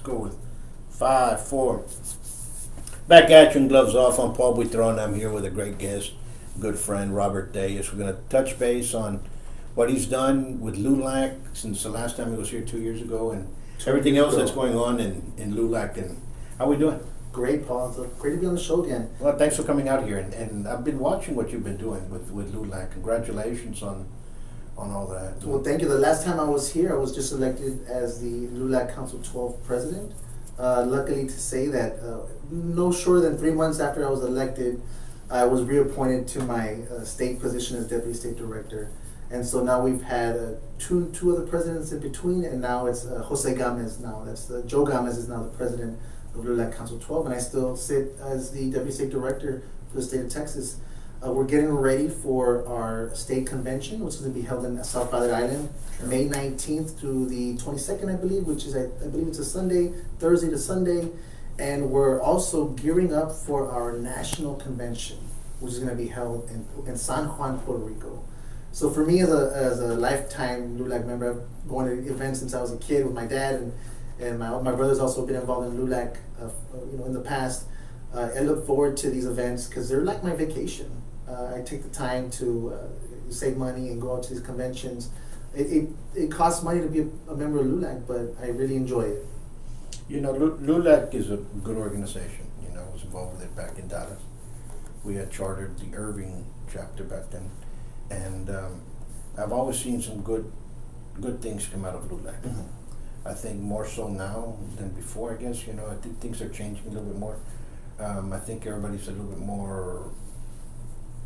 Go with 5, 4. Back at you and gloves off. I'm Paul Buitrón. I'm here with a great guest, good friend, Robert Tellez. We're going to touch base on what he's done with Lulac since the last time he was here 2 years ago and everything else that's going on in Lulac. And how we doing? Great, Paul. It's great to be on the show again. Well, thanks for coming out here. And I've been watching what you've been doing with Lulac. Congratulations on all that. Well, thank you. The last time I was here, I was just elected as the Lulac Council 12 president. Luckily to say that no shorter than 3 months after I was elected, I was reappointed to my state position as deputy state director. And so now we've had two other presidents in between, and now it's Jose Gomez now. Joe Gomez is now the president of Lulac Council 12, and I still sit as the deputy state director for the state of Texas. We're getting ready for our state convention, which is going to be held in South Padre Island, sure. May 19th through the 22nd, I believe, which is, I believe it's a Sunday, Thursday to Sunday. And we're also gearing up for our national convention, which is going to be held in San Juan, Puerto Rico. So for me, as a lifetime Lulac member, I've gone to events since I was a kid with my dad, and my brother's also been involved in Lulac, in the past. I look forward to these events because they're like my vacation. I take the time to save money and go out to these conventions. It costs money to be a member of Lulac, but I really enjoy it. Lulac is a good organization. I was involved with it back in Dallas. We had chartered the Irving chapter back then. And I've always seen some good things come out of Lulac. Mm-hmm. I think more so now than before, I guess. I think things are changing a little bit more. I think everybody's a little bit more,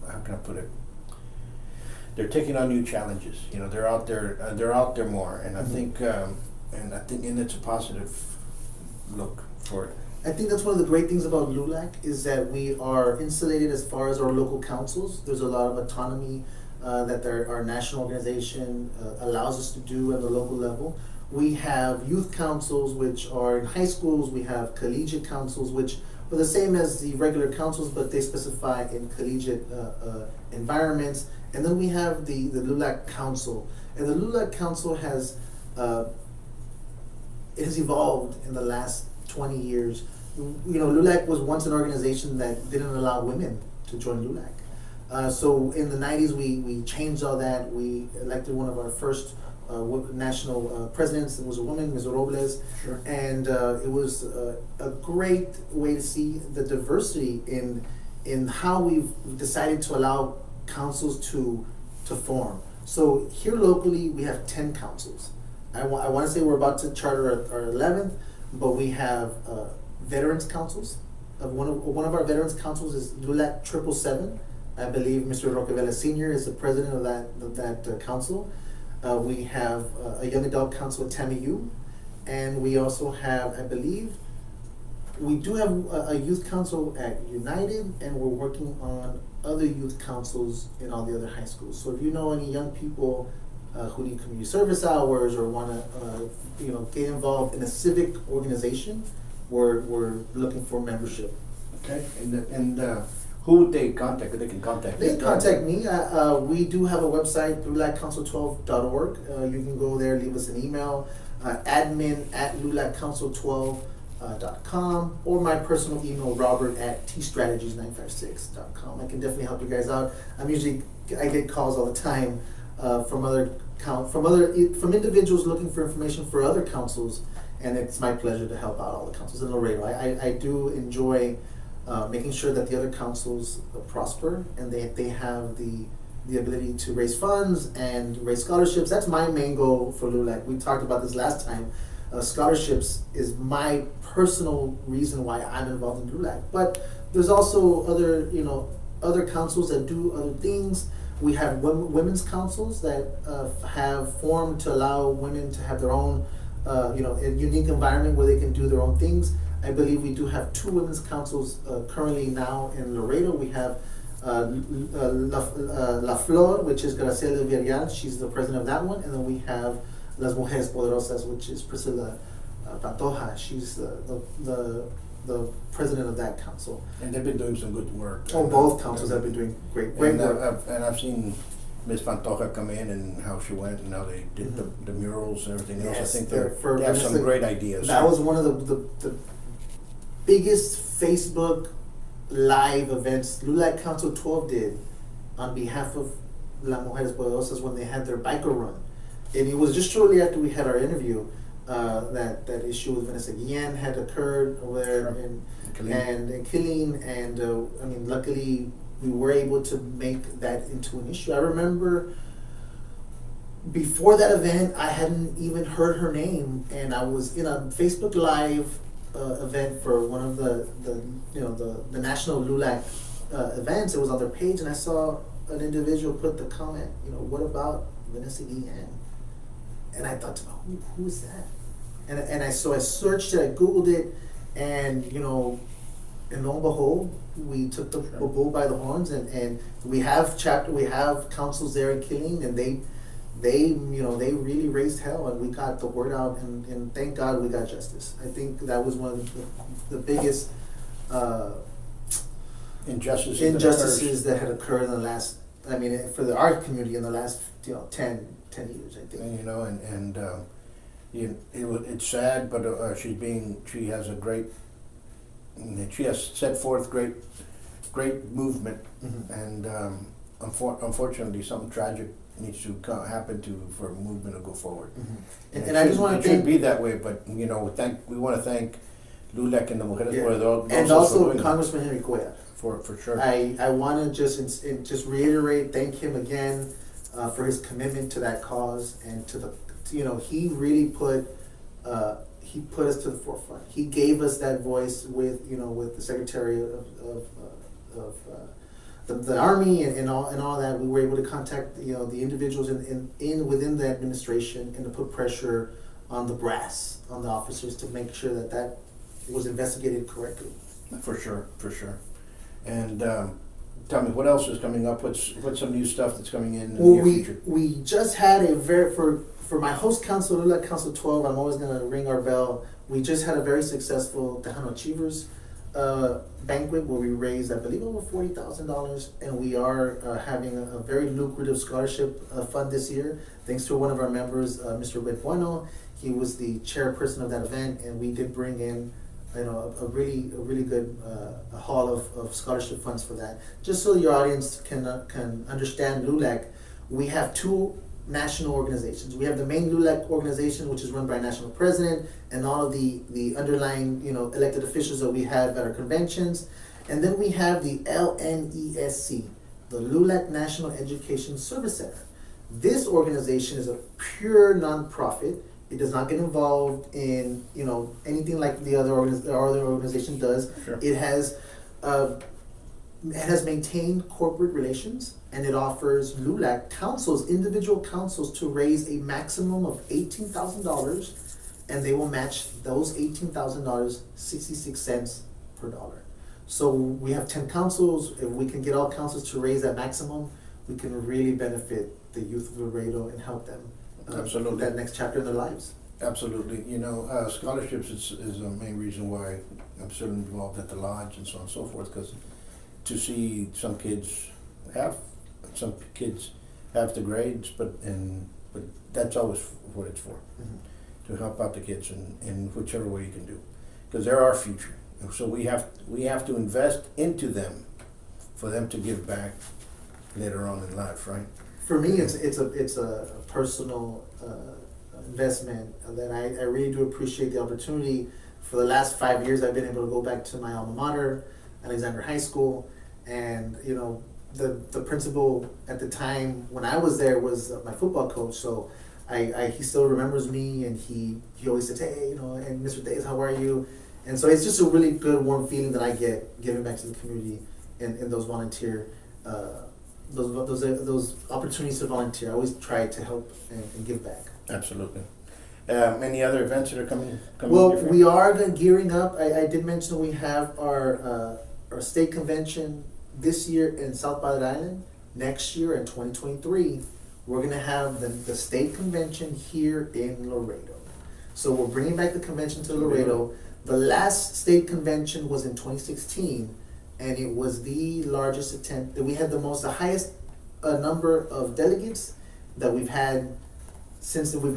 how can I put it? They're taking on new challenges. They're out there more. And Mm-hmm. I think it's a positive look for it. I think that's one of the great things about Lulac is that we are insulated as far as our local councils. There's a lot of autonomy that our national organization allows us to do at the local level. We have youth councils, which are in high schools. We have collegiate councils, which are the same as the regular councils, but they specify in collegiate environments. And then we have the Lulac Council. And the Lulac Council has evolved in the last 20 years. Lulac was once an organization that didn't allow women to join Lulac. So in the 90s, we changed all that. We elected one of our first national presidents. It was a woman, Ms. Robles. Sure. And it was a great way to see the diversity in how we've decided to allow councils to form. So here locally, we have 10 councils. I want to say we're about to charter our 11th, but we have veterans councils. One of our veterans councils is Lulac 777. I believe Mr. Roquevela Sr. is the president of that council. We have a young adult council at TAMIU, and we also have, I believe, we do have a youth council at United, and we're working on other youth councils in all the other high schools. So if you know any young people who need community service hours or want to, get involved in a civic organization, we're looking for membership. Okay, and who would they contact? They can contact me. We do have a website, lulacouncil12.org. You can go there, leave us an email, admin@lulacouncil12.com, or my personal email, robert@tstrategies956.com. I can definitely help you guys out. I get calls all the time from individuals looking for information for other councils, and it's my pleasure to help out all the councils in Laredo. I do enjoy making sure that the other councils prosper and they have the ability to raise funds and raise scholarships. That's my main goal for Lulac. We talked about this last time. Scholarships is my personal reason why I'm involved in Lulac. But there's also other councils that do other things. We have women's councils that have formed to allow women to have their own a unique environment where they can do their own things. I believe we do have 2 women's councils currently now in Laredo. We have La Flor, which is Graciela Villarreal. She's the president of that one. And then we have Las Mujeres Poderosas, which is Priscilla Pantoja. She's the president of that council. And they've been doing some good work. Oh, both councils have been doing great work. And I've seen Miss Pantoja come in and how she went and how they did the murals and everything else. Yes, I think for they have some Vanessa, great ideas. That was one of the biggest Facebook live events Lulac Council 12 did on behalf of La Mujeres Poderosas when they had their biker run. And it was just shortly after we had our interview that issue with Vanessa Guillen had occurred over there in Killeen. And I mean, luckily we were able to make that into an issue. I remember before that event, I hadn't even heard her name, and I was in a Facebook Live event for one of the national Lulac events. It was on their page, and I saw an individual put the comment, what about Vanessa Guillen? And I thought, who is that? And I searched it, I Googled it, and lo and behold, we took the bull by the horns, and we have councils there in Killeen, and they really raised hell, and we got the word out, and thank God we got justice. I think that was one of the biggest injustices that had occurred in the last, for the art community in the last 10 years, I think. It's sad, but she has set forth great movement, and unfortunately something tragic needs to happen for a movement to go forward. And I just want to it should be that way, but we want to thank Lulac and the Mujeres Poderosas, and also Congressman Henry Cuellar. For sure. I want to just reiterate, thank him again for his commitment to that cause, and to he really put us to the forefront. He gave us that voice with the Secretary of the Army and all that. We were able to contact the individuals within the administration, and to put pressure on the brass, on the officers, to make sure that was investigated correctly. For sure. And tell me, what else is coming up? What's some new stuff that's coming in the near future? We just had for my host council, Lulac Council 12, I'm always going to ring our bell. We just had a very successful Tejano Achievers banquet where we raised, I believe, over $40,000, and we are having a very lucrative scholarship fund this year, thanks to one of our members, Mr. Rick Bueno. He was the chairperson of that event, and we did bring in a really good haul of scholarship funds for that. Just so your audience can understand Lulac, we have two national organizations. We have the main Lulac organization, which is run by a national president, and all of the underlying elected officials that we have at our conventions. And then we have the LNESC, the Lulac National Education Service Center. This organization is a pure nonprofit. It does not get involved in anything like the other organization does. Sure. It has maintained corporate relations, and it offers Lulac councils, individual councils, to raise a maximum of $18,000, and they will match those $18,000 66 cents per dollar. So we have 10 councils. If we can get all councils to raise that maximum, we can really benefit the youth of Laredo and help them Absolutely. that next chapter in their lives. Absolutely. Scholarships is the main reason why I'm still involved at the lodge and so on and so forth, because to see some kids have the grades, but that's always what it's for, to help out the kids in whichever way you can do, because they're our future. And so we have to invest into them for them to give back later on in life, right? For me, it's a personal investment that I really do appreciate the opportunity. For the last 5 years, I've been able to go back to my alma mater, Alexander High School, and the principal at the time when I was there was my football coach. So he still remembers me, and he always says, hey, and Mr. Tellez, how are you? And so it's just a really good, warm feeling that I get giving back to the community in those volunteer. Those opportunities to volunteer. I always try to help and give back. Absolutely. Any other events that are coming? Well, we are gearing up. I did mention we have our state convention this year in South Padre Island. Next year in 2023, we're going to have the state convention here in Laredo. So we're bringing back the convention to Laredo. The last state convention was in 2016. And it was the largest attempt that we had, the highest a number of delegates that we've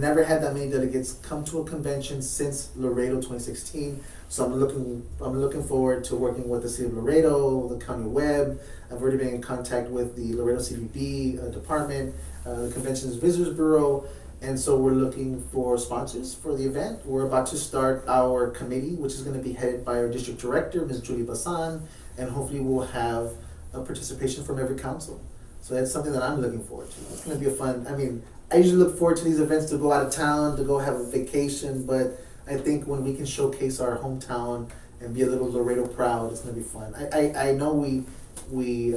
never had that many delegates come to a convention since Laredo 2016. So I'm looking forward to working with the city of Laredo, the county web. I've already been in contact with the Laredo CVB department, the Conventions Visitors Bureau, and so we're looking for sponsors for the event. We're about to start our committee, which is going to be headed by our district director, Ms. Julie Basan, and hopefully we'll have a participation from every council. So that's something that I'm looking forward to. It's going to be I usually look forward to these events to go out of town, to go have a vacation, but I think when we can showcase our hometown and be a little Laredo proud, it's going to be fun. I know we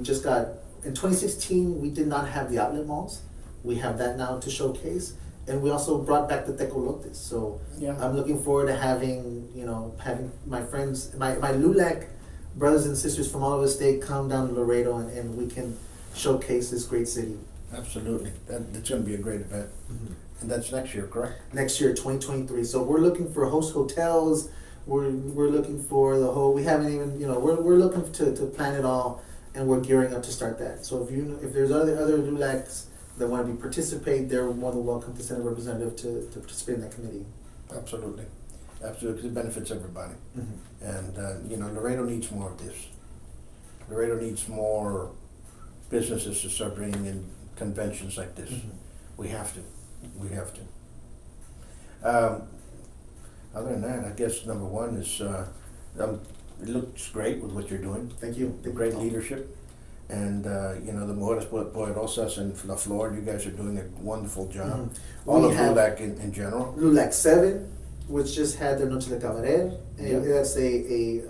just got, in 2016, we did not have the outlet malls. We have that now to showcase. And we also brought back the tecolotes. So Yeah. I'm looking forward to having my friends, my Lulac brothers and sisters from all over the state come down to Laredo and we can showcase this great city. Absolutely. That's going to be a great event. Mm-hmm. And that's next year, correct? Next year, 2023. So we're looking for host hotels. We're looking for the whole. We haven't even we're looking to plan it all, and we're gearing up to start that. So if there's other LULACs that want to participate, they're more than welcome to send a representative to participate in that committee. Absolutely. Absolutely, because it benefits everybody. Mm-hmm. And Laredo needs more of this. Laredo needs more businesses to start bringing in conventions like this. Mm-hmm. We have to. Other than that, I guess number one is it looks great with what you're doing. Thank you. The great leadership, and the Mujeres Poderosas and La Flor, you guys are doing a wonderful job. Mm-hmm. All We of have Lulac in general. Lulac 7, which just had their Noche de Cabaret. Yeah. That's a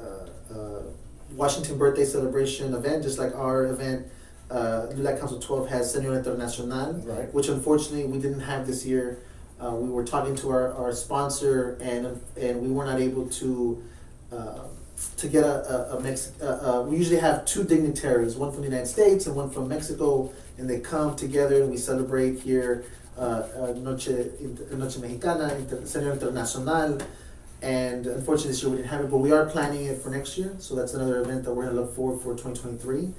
Washington birthday celebration event, just like our event. Lulac Council 12 has Señor Internacional, Right. which unfortunately we didn't have this year. We were talking to our sponsor, and we were not able to get we usually have two dignitaries, one from the United States and one from Mexico, and they come together and we celebrate here Noche Mexicana, Señor Internacional, and unfortunately this year we didn't have it, but we are planning it for next year, so that's another event that we're going to look forward for 2023.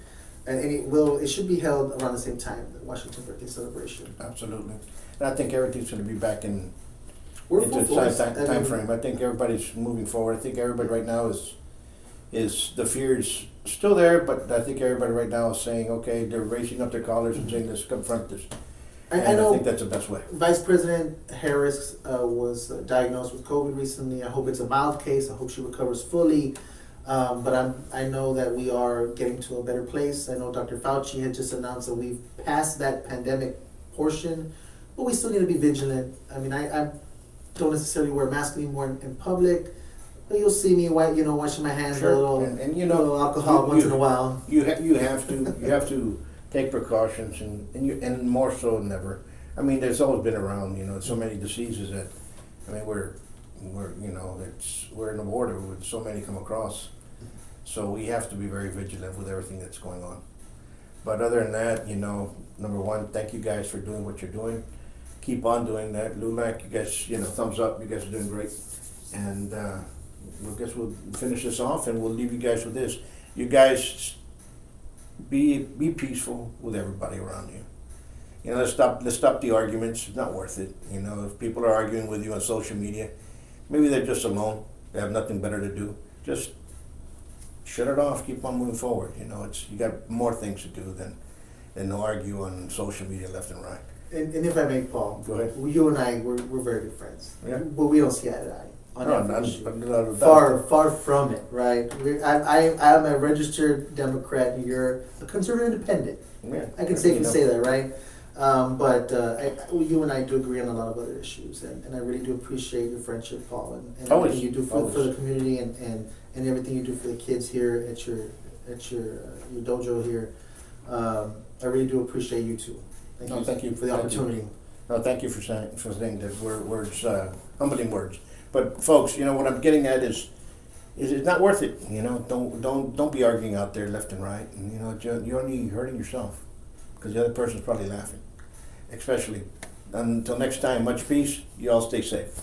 And it should be held around the same time, the Washington birthday celebration. Absolutely. And I think everything's going to be back into Full force. time frame. I think everybody's moving forward. I think everybody right now is the fear is still there, but I think everybody right now is saying, okay, they're raising up their collars and saying, let's confront this. And I think that's the best way. Vice President Harris was diagnosed with COVID recently. I hope it's a mild case. I hope she recovers fully. But I know that we are getting to a better place. I know Dr. Fauci had just announced that we've passed that pandemic portion, but we still need to be vigilant. I mean, I don't necessarily wear a mask anymore in public, but you'll see me washing my hands Sure. a little, and a little alcohol once in a while. You have to take precautions and more so than ever. I mean, there's always been around, so many diseases that, I mean, we're in the border with so many come across. So we have to be very vigilant with everything that's going on. But other than that, number one, thank you guys for doing what you're doing. Keep on doing that. Lulac, you guys, thumbs up. You guys are doing great. And I guess we'll finish this off and we'll leave you guys with this. You guys be peaceful with everybody around you. Let's stop the arguments. It's not worth it. If people are arguing with you on social media, maybe they're just alone. They have nothing better to do. Just shut it off. Keep on moving forward. You got more things to do than to argue on social media left and right. And if I may, Paul, Go ahead. You and I, we're very good friends. Yeah. But we don't see eye to eye on every issue. Far. Far from it, right? I'm a registered Democrat, and you're a conservative independent. Yeah. I can safely say that, right? But you and I do agree on a lot of other issues, and I really do appreciate your friendship, Paul, and everything you do for the community, and everything you do for the kids here at your dojo here. I really do appreciate you too. Thank you for the opportunity. No, thank you for saying that words, humbling words. But folks, what I'm getting at is it's not worth it. Don't be arguing out there left and right, and you're only hurting yourself because the other person's probably laughing. Especially until next time, much peace. You all stay safe.